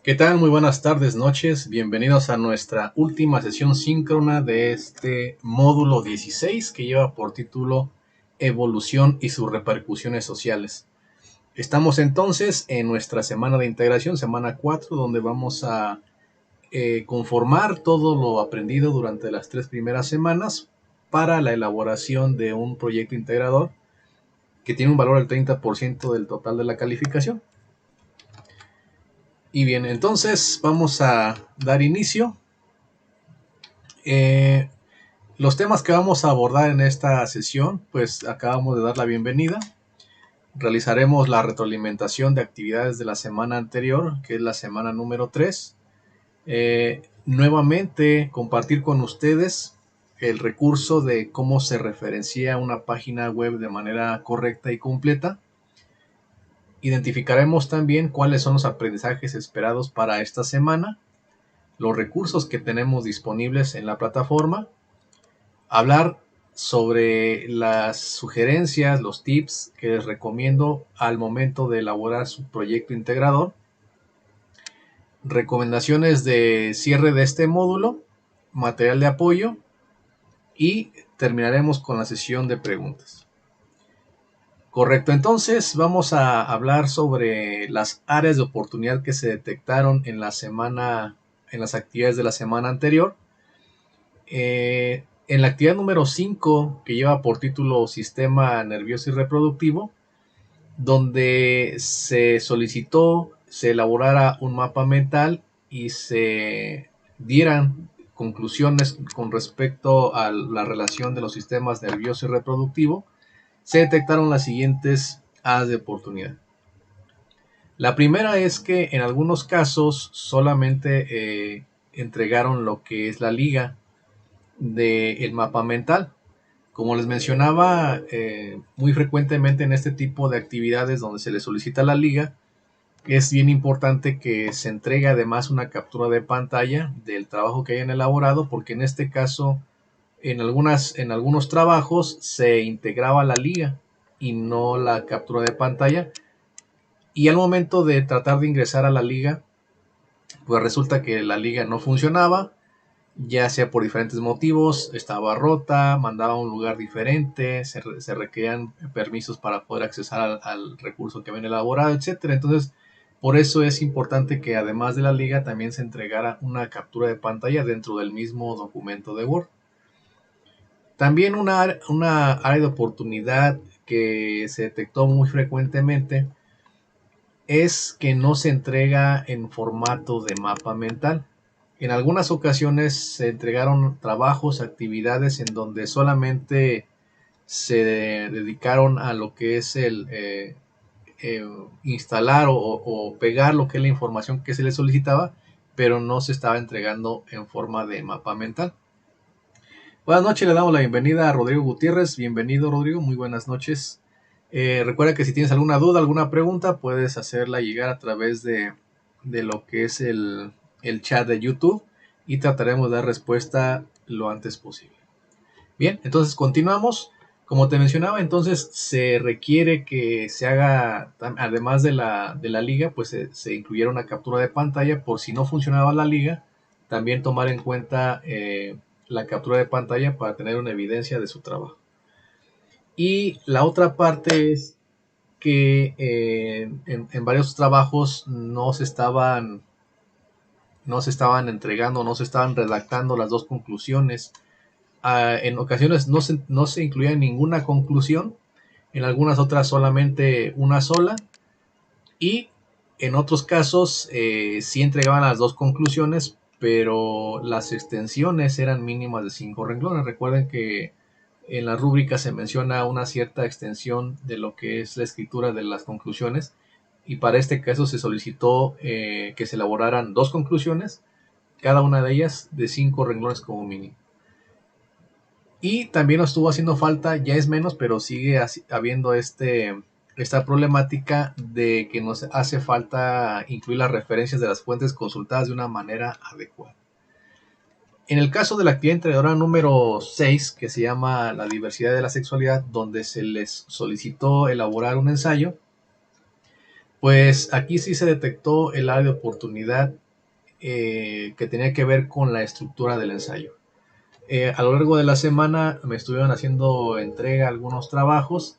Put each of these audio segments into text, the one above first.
¿Qué tal? Muy buenas tardes, noches. Bienvenidos a nuestra última sesión síncrona de este módulo 16 que lleva por título Evolución y sus repercusiones sociales. Estamos entonces en nuestra semana de integración, semana 4, donde vamos a conformar todo lo aprendido durante las 3 primeras semanas para la elaboración de un proyecto integrador que tiene un valor del 30% del total de la calificación. Y bien, entonces vamos a dar inicio. Los temas que vamos a abordar en esta sesión, pues acabamos de dar la bienvenida. Realizaremos la retroalimentación de actividades de la semana anterior, que es la semana número 3. Nuevamente compartir con ustedes el recurso de cómo se referencia una página web de manera correcta y completa. Identificaremos también cuáles son los aprendizajes esperados para esta semana, los recursos que tenemos disponibles en la plataforma, hablar sobre las sugerencias, los tips que les recomiendo al momento de elaborar su proyecto integrador, recomendaciones de cierre de este módulo, material de apoyo y terminaremos con la sesión de preguntas. Correcto, entonces vamos a hablar sobre las áreas de oportunidad que se detectaron en la semana, en las actividades de la semana anterior. En la actividad número 5, que lleva por título Sistema Nervioso y Reproductivo, donde se solicitó se elaborara un mapa mental y se dieran conclusiones con respecto a la relación de los sistemas nervioso y reproductivo, se detectaron las siguientes áreas de oportunidad. La primera es que en algunos casos solamente entregaron lo que es la liga del mapa mental. Como les mencionaba, muy frecuentemente en este tipo de actividades donde se le solicita la liga, es bien importante que se entregue además una captura de pantalla del trabajo que hayan elaborado, porque en este caso, en algunos trabajos se integraba la liga y no la captura de pantalla. Y al momento de tratar de ingresar a la liga, pues resulta que la liga no funcionaba, ya sea por diferentes motivos, estaba rota, mandaba a un lugar diferente, se requerían permisos para poder accesar al recurso que habían elaborado, etcétera. Entonces, por eso es importante que además de la liga también se entregara una captura de pantalla dentro del mismo documento de Word. También una área de oportunidad que se detectó muy frecuentemente es que no se entrega en formato de mapa mental. En algunas ocasiones se entregaron trabajos, actividades en donde solamente se dedicaron a lo que es el instalar o pegar lo que es la información que se le solicitaba, pero no se estaba entregando en forma de mapa mental. Buenas noches, le damos la bienvenida a Rodrigo Gutiérrez. Bienvenido, Rodrigo, muy buenas noches. Recuerda que si tienes alguna duda, alguna pregunta, puedes hacerla llegar a través de lo que es el chat de YouTube y trataremos de dar respuesta lo antes posible. Bien, entonces continuamos. Como te mencionaba, entonces se requiere que se haga, además de la liga, pues se incluyera una captura de pantalla por si no funcionaba la liga, también tomar en cuenta la captura de pantalla para tener una evidencia de su trabajo. Y la otra parte es que en varios trabajos no se estaban entregando, no se estaban redactando las dos conclusiones. En ocasiones no se incluía ninguna conclusión, en algunas otras solamente una sola, y en otros casos sí entregaban las dos conclusiones, pero las extensiones eran mínimas de 5 renglones. Recuerden que en la rúbrica se menciona una cierta extensión de lo que es la escritura de las conclusiones, y para este caso se solicitó que se elaboraran dos conclusiones, cada una de ellas de 5 renglones como mínimo. Y también nos estuvo haciendo falta, ya es menos, pero sigue habiendo esta problemática de que nos hace falta incluir las referencias de las fuentes consultadas de una manera adecuada. En el caso de la actividad integradora número 6, que se llama la diversidad de la sexualidad, donde se les solicitó elaborar un ensayo, Pues aquí sí se detectó el área de oportunidad que tenía que ver con la estructura del ensayo. A lo largo de la semana me estuvieron haciendo entrega algunos trabajos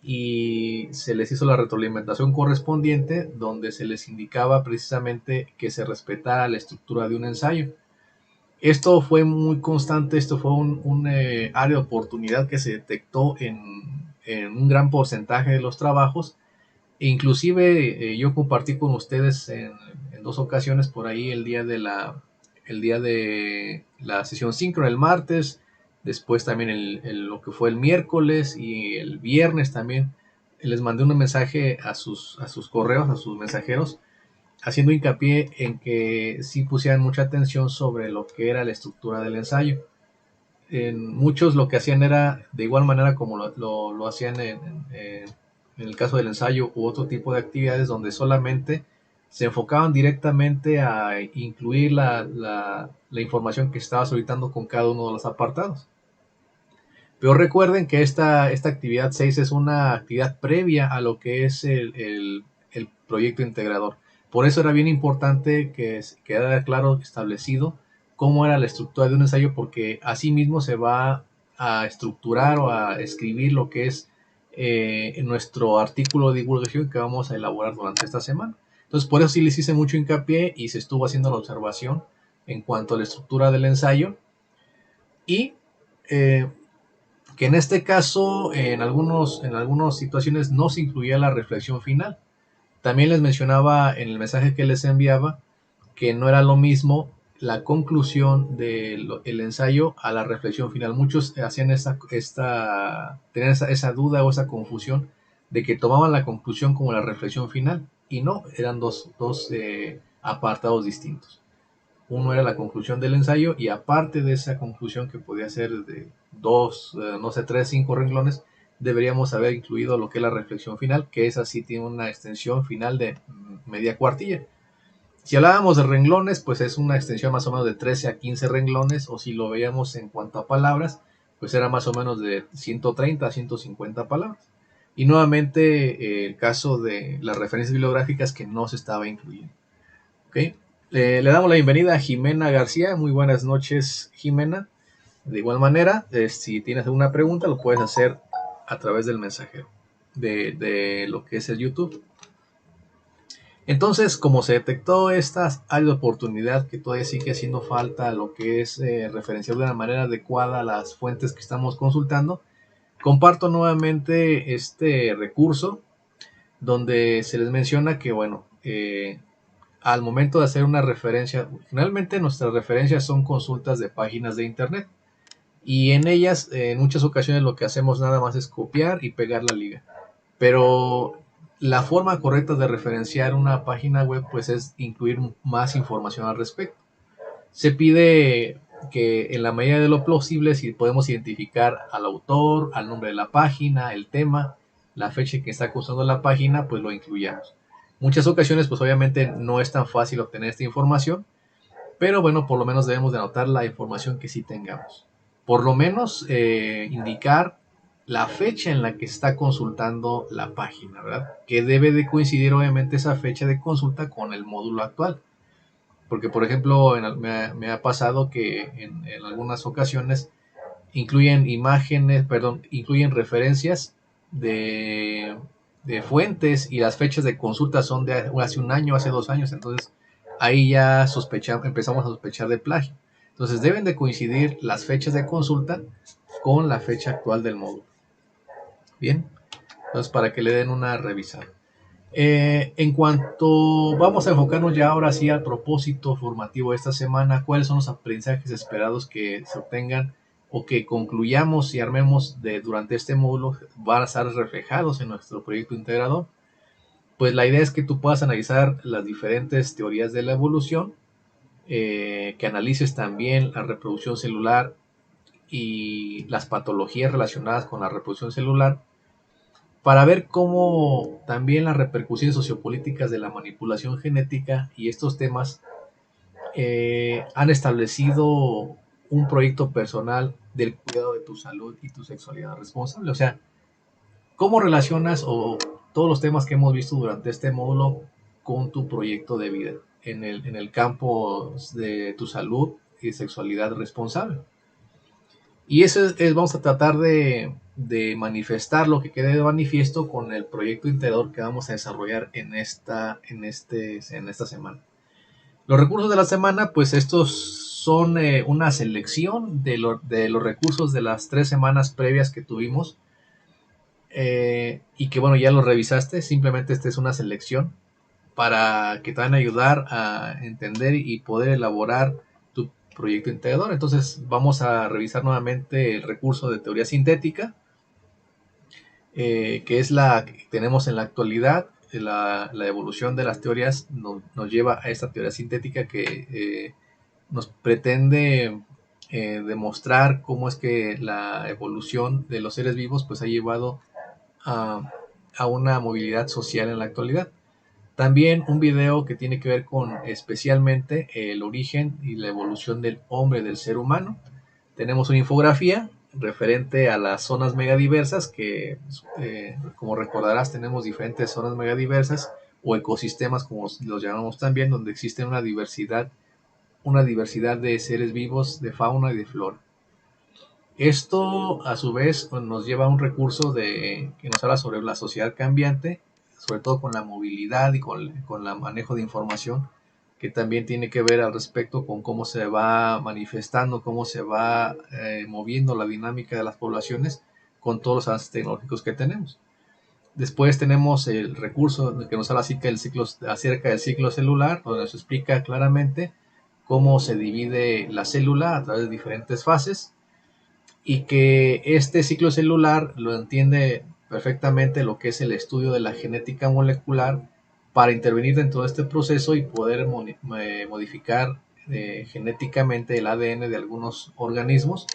y se les hizo la retroalimentación correspondiente donde se les indicaba precisamente que se respetara la estructura de un ensayo. Esto fue muy constante, esto fue un área de oportunidad que se detectó en un gran porcentaje de los trabajos. Inclusive yo compartí con ustedes en dos ocasiones por ahí el día de la sesión síncrona el martes, después también lo que fue el miércoles y el viernes también. Les mandé un mensaje a sus correos, a sus mensajeros, haciendo hincapié en que sí pusieran mucha atención sobre lo que era la estructura del ensayo. En muchos lo que hacían era, de igual manera como lo hacían en el caso del ensayo u otro tipo de actividades donde solamente se enfocaban directamente a incluir la información que estaba solicitando con cada uno de los apartados. Pero recuerden que esta actividad 6 es una actividad previa a lo que es el proyecto integrador. Por eso era bien importante que quedara claro, establecido, cómo era la estructura de un ensayo, porque así mismo se va a estructurar o a escribir lo que es nuestro artículo de divulgación que vamos a elaborar durante esta semana. Entonces, por eso sí les hice mucho hincapié y se estuvo haciendo la observación en cuanto a la estructura del ensayo. Y eh, que en este caso en algunas situaciones no se incluía la reflexión final. También les mencionaba en el mensaje que les enviaba que no era lo mismo la conclusión del ensayo a la reflexión final. Muchos hacían tenían esa duda o esa confusión de que tomaban la conclusión como la reflexión final y no, eran dos apartados distintos. Uno era la conclusión del ensayo y aparte de esa conclusión que podía ser de dos, no sé, tres, cinco renglones, deberíamos haber incluido lo que es la reflexión final, que esa sí tiene una extensión final de media cuartilla. Si hablábamos de renglones, pues es una extensión más o menos de 13 a 15 renglones, o si lo veíamos en cuanto a palabras, pues era más o menos de 130 a 150 palabras. Y nuevamente el caso de las referencias bibliográficas que no se estaba incluyendo. ¿Okay? Le damos la bienvenida a Jimena García. Muy buenas noches, Jimena. De igual manera, si tienes alguna pregunta, lo puedes hacer a través del mensajero de lo que es el YouTube. Entonces, como se detectó esta área de oportunidad que todavía sigue haciendo falta lo que es referenciar de una manera adecuada las fuentes que estamos consultando, comparto nuevamente este recurso donde se les menciona que, bueno, al momento de hacer una referencia, generalmente nuestras referencias son consultas de páginas de internet y en ellas en muchas ocasiones lo que hacemos nada más es copiar y pegar la liga. Pero la forma correcta de referenciar una página web pues es incluir más información al respecto. Se pide que en la medida de lo posible, si podemos identificar al autor, al nombre de la página, el tema, la fecha en que está cursando la página, pues lo incluyamos. Muchas ocasiones, pues obviamente no es tan fácil obtener esta información, pero bueno, por lo menos debemos de anotar la información que sí tengamos. Por lo menos indicar la fecha en la que está consultando la página, ¿verdad? Que debe de coincidir obviamente esa fecha de consulta con el módulo actual. Porque, por ejemplo, me ha pasado que en algunas ocasiones incluyen imágenes, perdón, incluyen referencias de, de fuentes y las fechas de consulta son de hace un año, hace 2 años. Entonces, ahí ya empezamos a sospechar de plagio. Entonces, deben de coincidir las fechas de consulta con la fecha actual del módulo. Bien, entonces para que le den una revisada. En cuanto vamos a enfocarnos ya ahora sí al propósito formativo de esta semana, cuáles son los aprendizajes esperados que se obtengan o que concluyamos y armemos durante este módulo van a estar reflejados en nuestro proyecto integrador. Pues la idea es que tú puedas analizar las diferentes teorías de la evolución, que analices también la reproducción celular y las patologías relacionadas con la reproducción celular, para ver cómo también las repercusiones sociopolíticas de la manipulación genética y estos temas han establecido un proyecto personal del cuidado de tu salud y tu sexualidad responsable. O sea, ¿cómo relacionas o todos los temas que hemos visto durante este módulo con tu proyecto de vida en el campo de tu salud y sexualidad responsable. Y eso vamos a tratar de manifestar lo que quede de manifiesto con el proyecto integrador que vamos a desarrollar en esta semana. Los recursos de la semana, pues estos son una selección de los recursos de las 3 semanas previas que tuvimos, y que bueno, ya los revisaste. Simplemente esta es una selección para que te van a ayudar a entender y poder elaborar tu proyecto integrador. Entonces vamos a revisar nuevamente el recurso de teoría sintética, que es la que tenemos en la actualidad. La evolución de las teorías nos lleva a esta teoría sintética que nos pretende demostrar cómo es que la evolución de los seres vivos pues ha llevado a una movilidad social en la actualidad. También un video que tiene que ver con especialmente el origen y la evolución del hombre, del ser humano. Tenemos una infografía referente a las zonas megadiversas que, como recordarás, tenemos diferentes zonas megadiversas o ecosistemas, como los llamamos también, donde existe una diversidad de seres vivos, de fauna y de flora. Esto a su vez nos lleva a un recurso que nos habla sobre la sociedad cambiante, sobre todo con la movilidad y con el manejo de información, que también tiene que ver al respecto con cómo se va manifestando, cómo se va moviendo la dinámica de las poblaciones con todos los avances tecnológicos que tenemos. Después tenemos el recurso que nos habla acerca del ciclo celular, donde nos explica claramente cómo se divide la célula a través de diferentes fases, y que este ciclo celular lo entiende perfectamente lo que es el estudio de la genética molecular para intervenir dentro de este proceso y poder modificar genéticamente el ADN de algunos organismos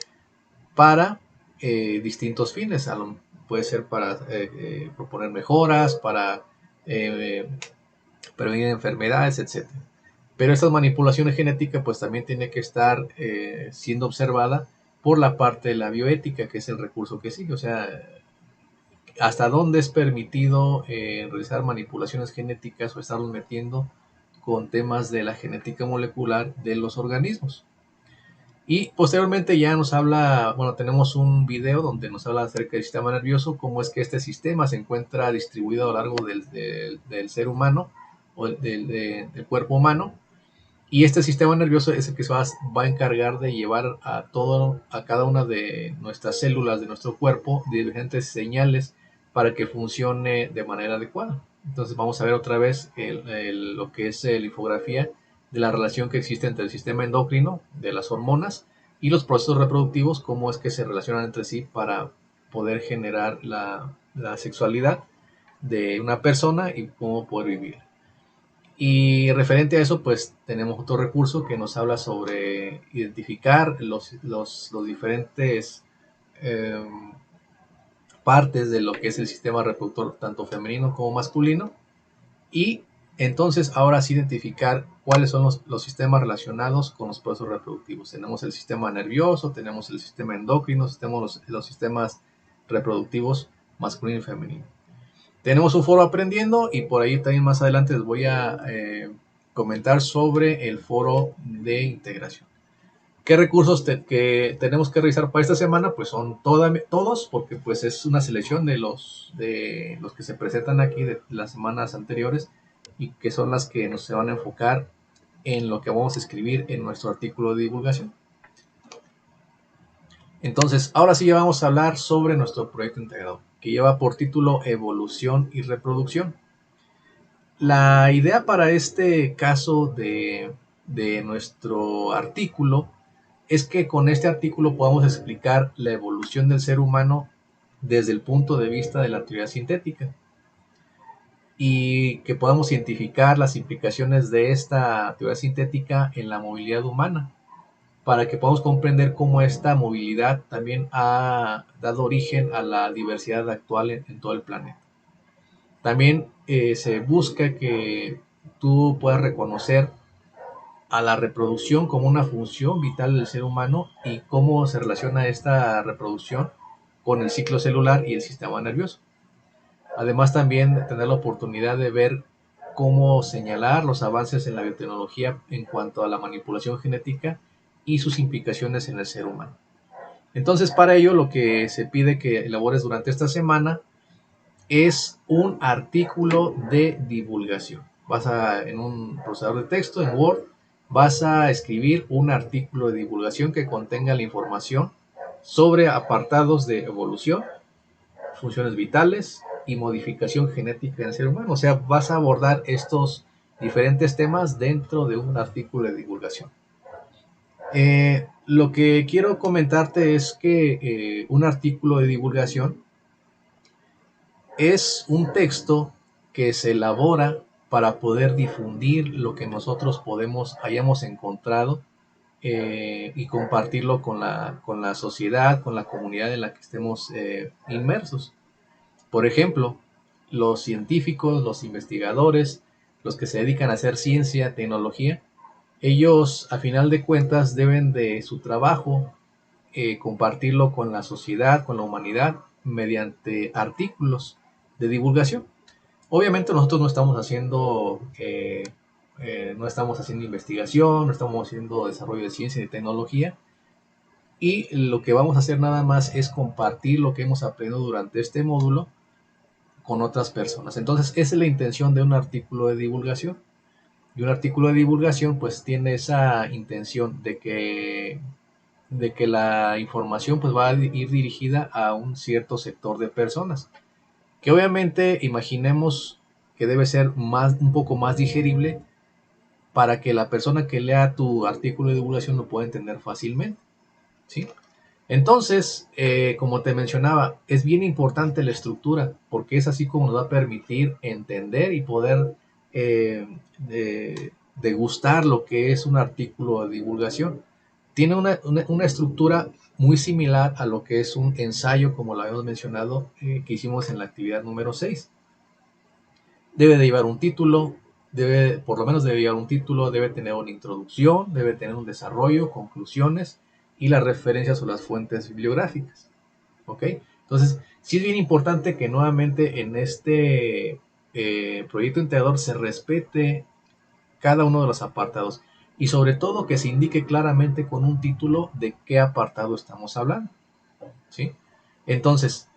para distintos fines. Puede ser para proponer mejoras, para prevenir enfermedades, etc. Pero esta manipulación genética pues también tiene que estar siendo observada por la parte de la bioética, que es el recurso que sigue. O sea, hasta dónde es permitido realizar manipulaciones genéticas o estarlos metiendo con temas de la genética molecular de los organismos. Y posteriormente ya nos habla, bueno, tenemos un video donde nos habla acerca del sistema nervioso, cómo es que este sistema se encuentra distribuido a lo largo del ser humano o del cuerpo humano. Y este sistema nervioso es el que se va a encargar de llevar a cada una de nuestras células de nuestro cuerpo diferentes señales para que funcione de manera adecuada. Entonces vamos a ver otra vez lo que es la infografía de la relación que existe entre el sistema endocrino, de las hormonas, y los procesos reproductivos, cómo es que se relacionan entre sí para poder generar la sexualidad de una persona y cómo poder vivir. Y referente a eso, pues tenemos otro recurso que nos habla sobre identificar los diferentes eh, partes de lo que es el sistema reproductor, tanto femenino como masculino. Y entonces ahora sí identificar cuáles son los sistemas relacionados con los procesos reproductivos. Tenemos el sistema nervioso, tenemos el sistema endocrino, tenemos los sistemas reproductivos masculino y femenino. Tenemos un foro aprendiendo y por ahí también más adelante les voy a comentar sobre el foro de integración. ¿Qué recursos que tenemos que revisar para esta semana? Pues son todos, porque pues es una selección de los que se presentan aquí de las semanas anteriores y que son las que se van a enfocar en lo que vamos a escribir en nuestro artículo de divulgación. Entonces, ahora sí ya vamos a hablar sobre nuestro proyecto integrado, que lleva por título Evolución y Reproducción. La idea para este caso de nuestro artículo es que con este artículo podamos explicar la evolución del ser humano desde el punto de vista de la teoría sintética y que podamos identificar las implicaciones de esta teoría sintética en la movilidad humana, para que podamos comprender cómo esta movilidad también ha dado origen a la diversidad actual en todo el planeta. También se busca que tú puedas reconocer a la reproducción como una función vital del ser humano y cómo se relaciona esta reproducción con el ciclo celular y el sistema nervioso. Además también tener la oportunidad de ver cómo señalar los avances en la biotecnología en cuanto a la manipulación genética y sus implicaciones en el ser humano. Entonces, para ello, lo que se pide que elabores durante esta semana es un artículo de divulgación. En un procesador de texto, en Word, vas a escribir un artículo de divulgación que contenga la información sobre apartados de evolución, funciones vitales y modificación genética en el ser humano. O sea, vas a abordar estos diferentes temas dentro de un artículo de divulgación. Lo que quiero comentarte es que un artículo de divulgación es un texto que se elabora para poder difundir lo que nosotros hayamos encontrado y compartirlo con la sociedad, con la comunidad en la que estemos inmersos. Por ejemplo, los científicos, los investigadores, los que se dedican a hacer ciencia, tecnología, ellos a final de cuentas deben de su trabajo compartirlo con la sociedad, con la humanidad, mediante artículos de divulgación. Obviamente nosotros no estamos haciendo investigación, no estamos haciendo desarrollo de ciencia y de tecnología, y lo que vamos a hacer nada más es compartir lo que hemos aprendido durante este módulo con otras personas. Entonces, esa es la intención de un artículo de divulgación. Y un artículo de divulgación pues tiene esa intención de que la información pues va a ir dirigida a un cierto sector de personas. Que obviamente imaginemos que debe ser un poco más digerible para que la persona que lea tu artículo de divulgación lo pueda entender fácilmente, ¿sí? Entonces, como te mencionaba, es bien importante la estructura, porque es así como nos va a permitir entender y poder eh, degustar lo que es un artículo de divulgación. Tiene una estructura muy similar a lo que es un ensayo, como lo habíamos mencionado, que hicimos en la actividad número 6. Debe de llevar un título, por lo menos debe llevar un título, debe tener una introducción, debe tener un desarrollo, conclusiones y las referencias o las fuentes bibliográficas. ¿Ok? Entonces, sí es bien importante que nuevamente en este proyecto integrador se respete cada uno de los apartados y sobre todo que se indique claramente con un título de qué apartado estamos hablando, ¿sí? Entonces,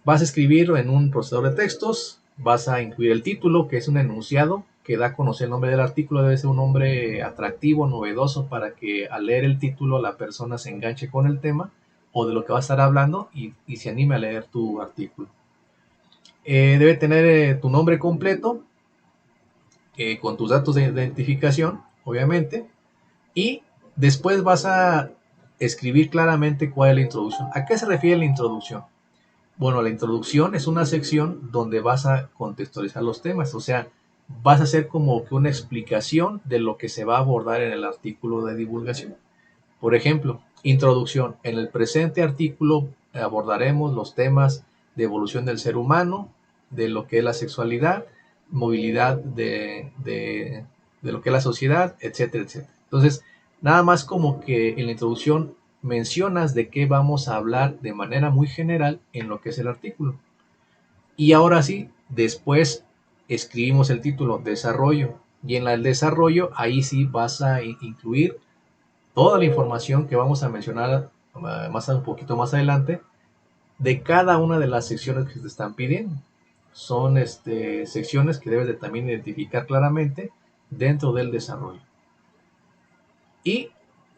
vas a escribir en un procesador de textos, vas a incluir el título, que es un enunciado que da a conocer el nombre del artículo, debe ser un nombre atractivo, novedoso, para que al leer el título la persona se enganche con el tema o de lo que va a estar hablando y se anime a leer tu artículo. Debe tener tu nombre completo, con tus datos de identificación, obviamente, y después vas a escribir claramente cuál es la introducción. ¿A qué se refiere la introducción? Bueno, la introducción es una sección donde vas a contextualizar los temas, o sea, vas a hacer como que una explicación de lo que se va a abordar en el artículo de divulgación. Por ejemplo, introducción. En el presente artículo abordaremos los temas de evolución del ser humano, de lo que es la sexualidad, movilidad de lo que es la sociedad, etcétera, etcétera. Entonces, nada más como que en la introducción mencionas de qué vamos a hablar de manera muy general en lo que es el artículo. Y ahora sí, después escribimos el título, desarrollo. Y en el desarrollo, ahí sí vas a incluir toda la información que vamos a mencionar un poquito más adelante de cada una de las secciones que te están pidiendo. Son secciones que debes de también identificar claramente dentro del desarrollo. Y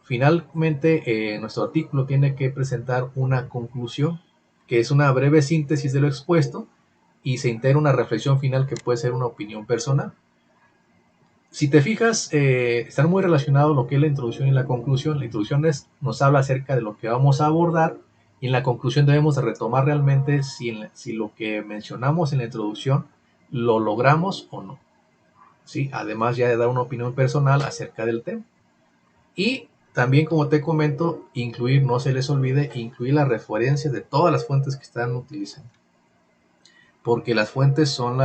finalmente nuestro artículo tiene que presentar una conclusión, que es una breve síntesis de lo expuesto, y se integra una reflexión final que puede ser una opinión personal. Si te fijas, están muy relacionados lo que es la introducción y la conclusión. La introducción nos habla acerca de lo que vamos a abordar, y en la conclusión debemos de retomar realmente si lo que mencionamos en la introducción lo logramos o no, ¿sí? Además ya de dar una opinión personal acerca del tema. Y también, como te comento, no se les olvide, incluir las referencias de todas las fuentes que están utilizando, porque las fuentes son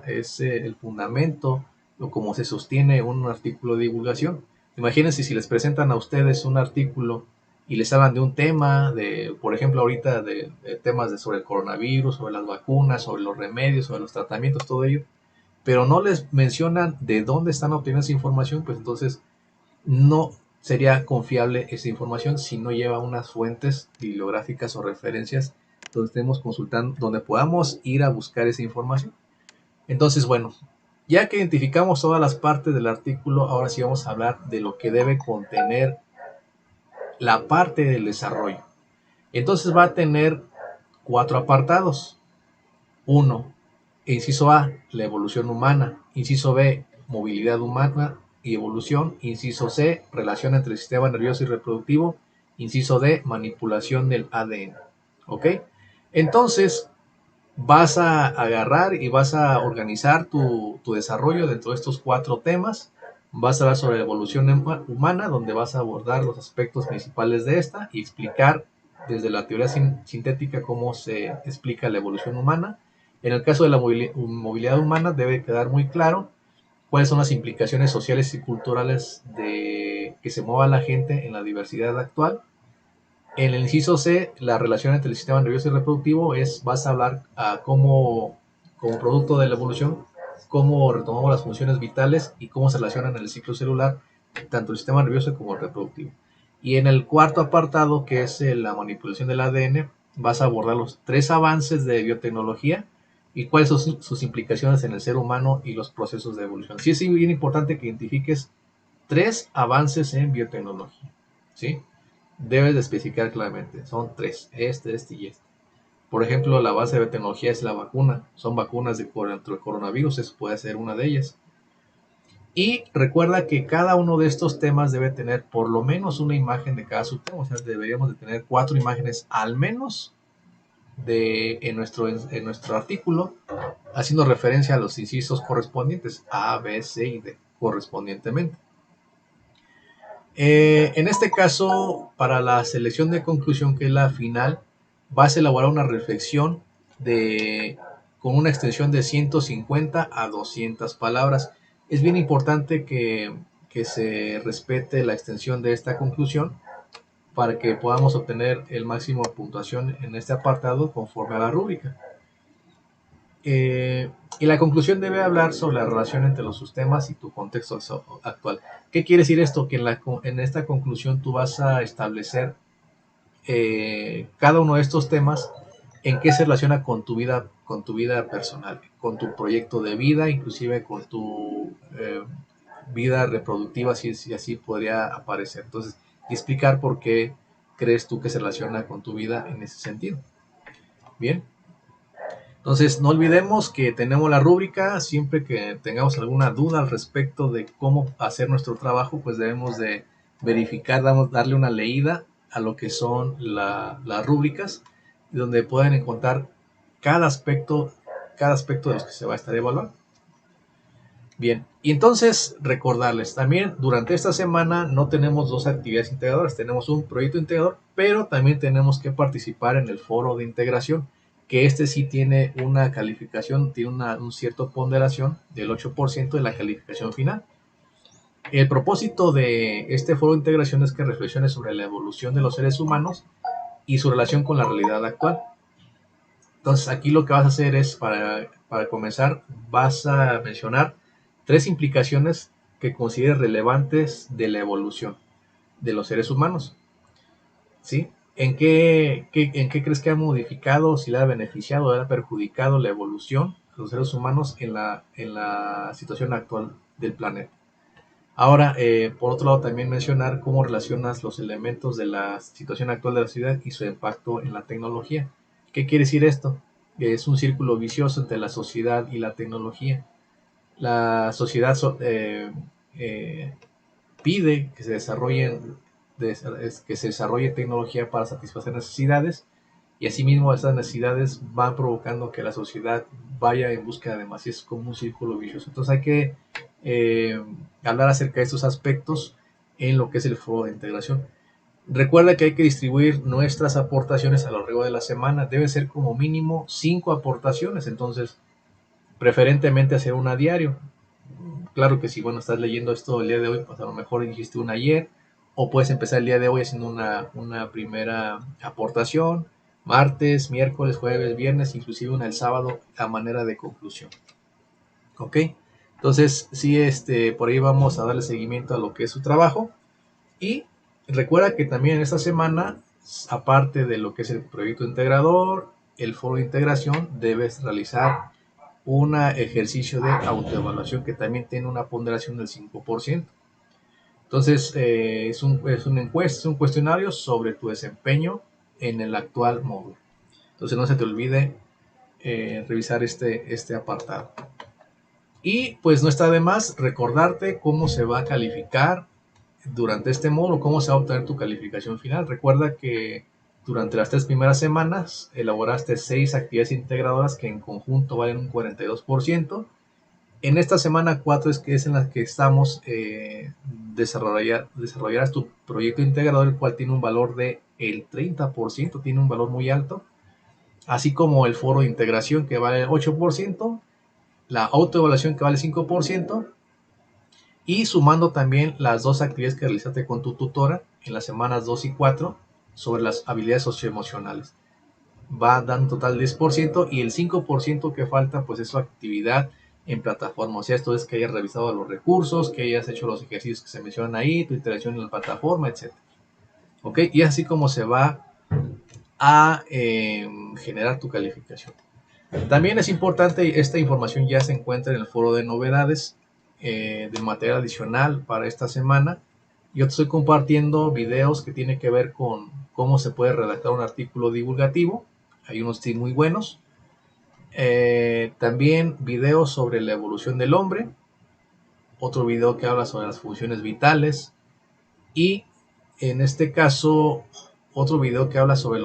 el fundamento o como se sostiene un artículo de divulgación. Imagínense si les presentan a ustedes un artículo y les hablan de un tema, por ejemplo, ahorita de temas sobre el coronavirus, sobre las vacunas, sobre los remedios, sobre los tratamientos, todo ello, pero no les mencionan de dónde están obteniendo esa información, pues entonces no sería confiable esa información si no lleva unas fuentes bibliográficas o referencias donde estemos consultando, donde podamos ir a buscar esa información. Entonces, bueno, ya que identificamos todas las partes del artículo, ahora sí vamos a hablar de lo que debe contener la parte del desarrollo. Entonces va a tener 4 apartados. 1. Inciso A, la evolución humana. Inciso B, movilidad humana y evolución. Inciso C, relación entre el sistema nervioso y reproductivo. Inciso D, manipulación del ADN. ¿Ok? Entonces, vas a agarrar y vas a organizar tu desarrollo dentro de estos 4 temas. Vas a hablar sobre la evolución humana, donde vas a abordar los aspectos principales de esta y explicar desde la teoría sintética cómo se explica la evolución humana. En el caso de la movilidad humana debe quedar muy claro cuáles son las implicaciones sociales y culturales de que se mueva la gente en la diversidad actual. En el inciso C, la relación entre el sistema nervioso y reproductivo vas a hablar cómo, como producto de la evolución, cómo retomamos las funciones vitales y cómo se relacionan en el ciclo celular, tanto el sistema nervioso como el reproductivo. Y en el cuarto apartado, que es la manipulación del ADN, vas a abordar los 3 avances de biotecnología y cuáles son sus implicaciones en el ser humano y los procesos de evolución. Sí, es bien importante que identifiques 3 avances en biotecnología, ¿sí? Debes de especificar claramente, son 3, este y este. Por ejemplo, la base de tecnología es la vacuna, son vacunas dentro del coronavirus, eso puede ser una de ellas. Y recuerda que cada uno de estos temas debe tener por lo menos una imagen de cada subtema, o sea, deberíamos de tener 4 imágenes al menos en nuestro artículo, haciendo referencia a los incisos correspondientes, A, B, C y D, correspondientemente. En este caso, para la selección de conclusión, que es la final, vas a elaborar una reflexión con una extensión de 150 a 200 palabras. Es bien importante que se respete la extensión de esta conclusión para que podamos obtener el máximo de puntuación en este apartado conforme a la rúbrica. Y la conclusión debe hablar sobre la relación entre los sistemas y tu contexto actual. ¿Qué quiere decir esto? Que en esta conclusión tú vas a establecer cada uno de estos temas en qué se relaciona con tu vida personal, con tu proyecto de vida, inclusive con tu vida reproductiva, si así podría aparecer. Entonces, y explicar por qué crees tú que se relaciona con tu vida en ese sentido. Bien. Entonces, no olvidemos que tenemos la rúbrica. Siempre que tengamos alguna duda al respecto de cómo hacer nuestro trabajo, pues debemos de verificar, darle una leída a lo que son las rúbricas, donde pueden encontrar cada aspecto de los que se va a estar evaluando. Bien, y entonces recordarles, también durante esta semana no tenemos 2 actividades integradoras, tenemos un proyecto integrador, pero también tenemos que participar en el foro de integración, que este sí tiene una calificación, tiene un cierto ponderación del 8% de la calificación final. El propósito de este foro de integración es que reflexiones sobre la evolución de los seres humanos y su relación con la realidad actual. Entonces aquí lo que vas a hacer es, para comenzar, vas a mencionar 3 implicaciones que consideres relevantes de la evolución de los seres humanos. ¿Sí? ¿En qué crees que ha modificado, si le ha beneficiado o le ha perjudicado la evolución de los seres humanos en la situación actual del planeta? Ahora, por otro lado, también mencionar cómo relacionas los elementos de la situación actual de la sociedad y su impacto en la tecnología. ¿Qué quiere decir esto? Que es un círculo vicioso entre la sociedad y la tecnología. La sociedad pide que se desarrolle tecnología para satisfacer necesidades, y asimismo esas necesidades van provocando que la sociedad vaya en búsqueda de más, y es como un círculo vicioso. Entonces hay que hablar acerca de estos aspectos en lo que es el foro de integración. Recuerda que hay que distribuir nuestras aportaciones a lo largo de la semana. Debe ser como mínimo 5 aportaciones, entonces preferentemente hacer una a diario. Claro que si, bueno, estás leyendo esto el día de hoy, pues a lo mejor dijiste una ayer, o puedes empezar el día de hoy haciendo una primera aportación, martes, miércoles, jueves, viernes, inclusive una el sábado a manera de conclusión. ¿Ok? Entonces, sí, por ahí vamos a darle seguimiento a lo que es su trabajo. Y recuerda que también en esta semana, aparte de lo que es el proyecto integrador, el foro de integración, debes realizar un ejercicio de autoevaluación que también tiene una ponderación del 5%. Entonces, es una encuesta, es un cuestionario sobre tu desempeño en el actual módulo. Entonces, no se te olvide revisar este apartado. Y pues no está de más recordarte cómo se va a calificar durante este módulo, cómo se va a obtener tu calificación final. Recuerda que durante las 3 primeras semanas elaboraste 6 actividades integradoras que en conjunto valen un 42%. En esta semana 4 es en la que estamos, desarrollarás tu proyecto integrador, el cual tiene un valor de el 30%, tiene un valor muy alto, así como el foro de integración que vale el 8%, la autoevaluación que vale 5%, y sumando también las 2 actividades que realizaste con tu tutora en las semanas 2 y 4 sobre las habilidades socioemocionales. Va dando un total de 10%, y el 5% que falta pues es su actividad en plataforma. O sea, esto es que hayas revisado los recursos, que hayas hecho los ejercicios que se mencionan ahí, tu interacción en la plataforma, etc. ¿Ok? Y así como se va a generar tu calificación. También es importante, esta información ya se encuentra en el foro de novedades de material adicional para esta semana. Yo te estoy compartiendo videos que tienen que ver con cómo se puede redactar un artículo divulgativo. Hay unos tips muy buenos. También videos sobre la evolución del hombre. Otro video que habla sobre las funciones vitales. Y en este caso, otro video que habla sobre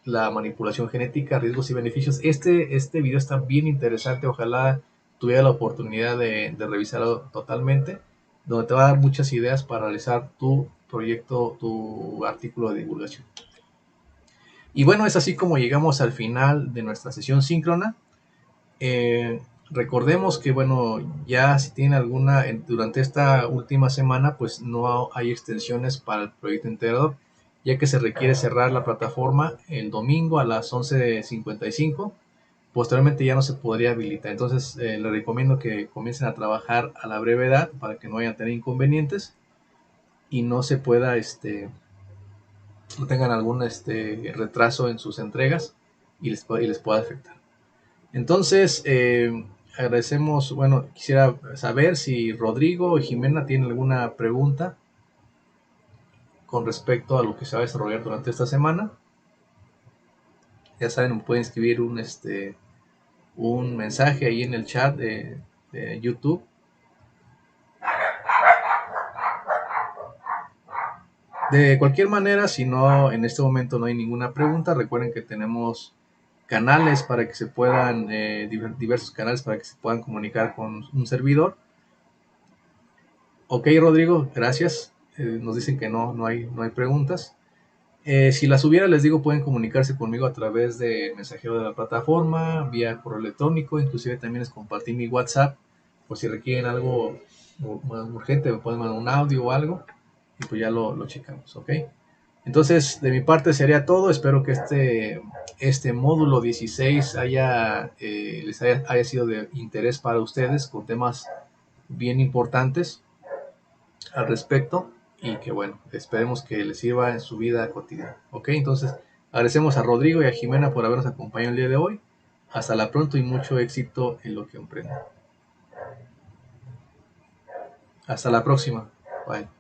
la manipulación genética, riesgos y beneficios. Este video está bien interesante, ojalá tuviera la oportunidad de revisarlo totalmente, donde te va a dar muchas ideas para realizar tu proyecto, tu artículo de divulgación. Y bueno, es así como llegamos al final de nuestra sesión síncrona. Recordemos que, bueno, ya si tienen alguna, durante esta última semana, pues no hay extensiones para el proyecto integrador, ya que se requiere cerrar la plataforma el domingo a las 11:55. Posteriormente ya no se podría habilitar. Entonces, les recomiendo que comiencen a trabajar a la brevedad para que no vayan a tener inconvenientes y no se pueda, no tengan algún retraso en sus entregas y les pueda afectar. Entonces, agradecemos, bueno, quisiera saber si Rodrigo o Jimena tienen alguna pregunta con respecto a lo que se va a desarrollar durante esta semana. Ya saben, me pueden escribir un mensaje ahí en el chat de YouTube. De cualquier manera, si no, en este momento no hay ninguna pregunta, recuerden que tenemos canales para que se puedan, diversos canales para que se puedan comunicar con un servidor. Ok, Rodrigo, gracias. Nos dicen que no hay preguntas. Si las hubiera, les digo, pueden comunicarse conmigo a través de mensajero de la plataforma, vía correo electrónico, inclusive también les compartí mi WhatsApp, por si requieren algo más urgente, me pueden mandar un audio o algo, y pues ya lo checamos, ¿ok? Entonces, de mi parte sería todo. Espero que este módulo 16 les haya sido de interés para ustedes, con temas bien importantes al respecto, y que bueno, esperemos que les sirva en su vida cotidiana. Ok, entonces agradecemos a Rodrigo y a Jimena por habernos acompañado el día de hoy. Hasta la pronto y mucho éxito en lo que emprendan. Hasta la próxima. Bye.